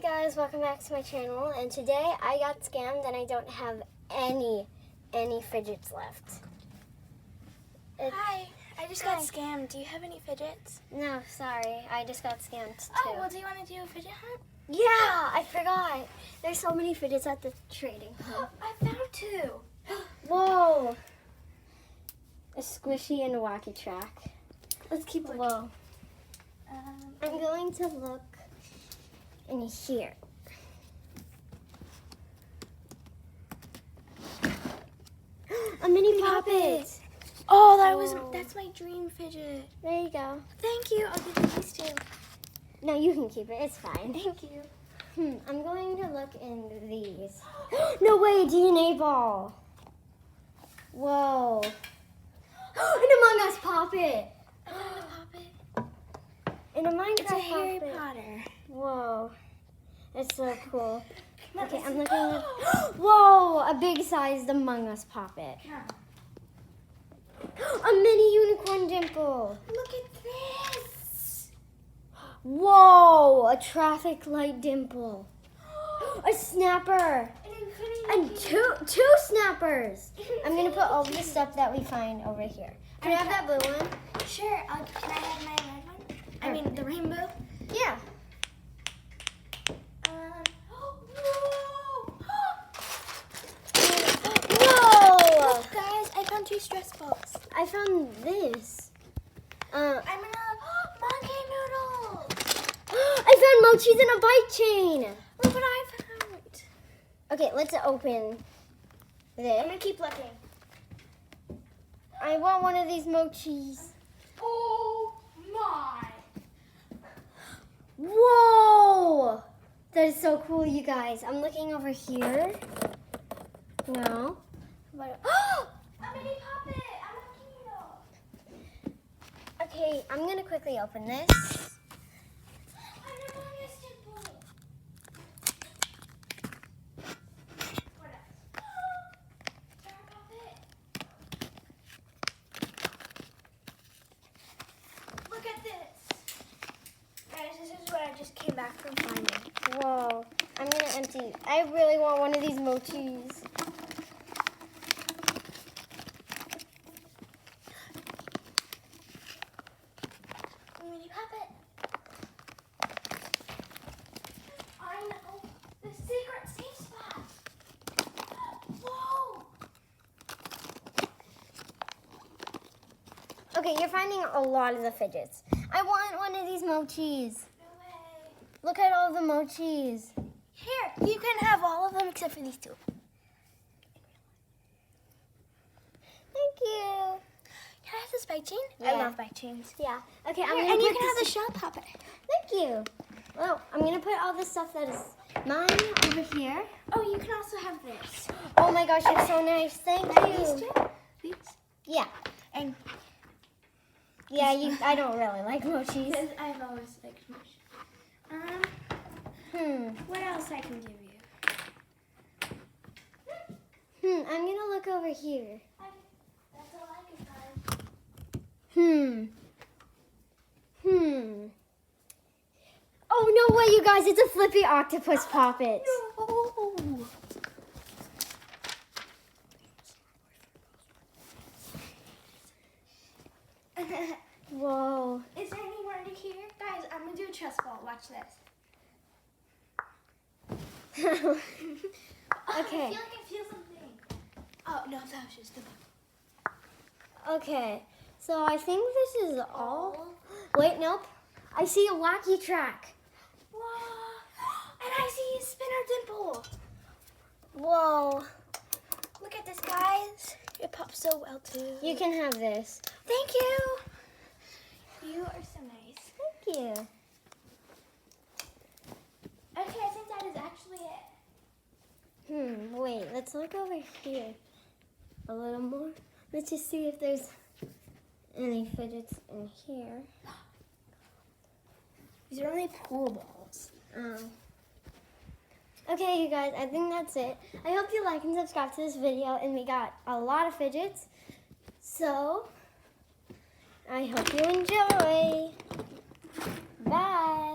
Hey guys, welcome back to my channel, and today I got scammed and I don't have any fidgets left. Hi, I just got scammed. Do you have any fidgets? No, sorry, I just got scammed too. Oh, well, do you want to do a fidget hunt? Yeah, I forgot. There's so many fidgets at the trading hub. I found two. Whoa! A squishy and a wacky track. Let's keep it low. I'm going to look in here. A mini poppet. Oh, that's my dream fidget. There you go. Thank you. I'll give you these two. No, you can keep it. It's fine. Thank you. I'm going to look in these. No way, DNA ball. Whoa. An Among Us poppet. Another poppet. And a Minecraft It's a Harry poppet. Potter. Whoa. That's so cool. Okay, I'm looking at. at... Whoa, a big sized Among Us poppet. Yeah. A mini unicorn dimple. Look at this. Whoa, a traffic light dimple. A snapper. And two snappers. I'm gonna put all the stuff that we find over here. Can I have that blue one? Sure. Can I have my red one? I mean, the rainbow. Yeah. Whoa! Look, guys, I found two stress balls. I found this. I'm in a monkey noodle. I found mochis in a bike chain. Look what I found. Okay, let's open I'm this. gonna keep looking. I want one of these mochis. Oh my! Whoa! That is so cool, you guys. I'm looking over here. No. But, A mini puppet. I'm a kilo. okay, I'm gonna quickly open this. I'm a stipple. What else? Star puppet. Look at this. Guys, this is what I just came back from finding. Whoa. I'm gonna empty. I really want one of these mochis. Mini puppet. I know the secret safe spot. Whoa! Okay, you're finding a lot of the fidgets. I want one of these mochis. No way. Look at all the mochis. Here, you can have all of them except for these two. Thank you. Can I have this bike chain? Yeah. I love bike chains. Yeah. Okay, I'm Here, gonna and you put can have the this- shell puppet. Thank you. Well, I'm gonna put all the stuff that is mine over here. Oh, you can also have this. Oh my gosh, you're so nice. Thank These you. two? These? Yeah. And Yeah, I don't really like mochis. because I've always liked mush. What else I can give you? I'm gonna look over here. That's all I can find. Oh, no way, you guys. It's a flippy octopus poppet. No. Whoa. Is there anywhere under here? Guys, I'm going to do a chest ball. Watch this. Okay. I feel like I feel something. Oh, no, that was just the ball. Okay. So I think this is all. Wait, nope. I see a wacky track. Whoa. And I see a spinner dimple. Whoa. Look at this, guys. It pops so well, too. You can have this. Thank you. You are so nice. Thank you. Okay, I think that is actually it. Wait, let's look over here a little more. Let's just see if there's any fidgets in here. These are only pool balls. Okay, you guys, I think that's it. I hope you like and subscribe to this video, and we got a lot of fidgets. So, I hope you enjoy. Bye.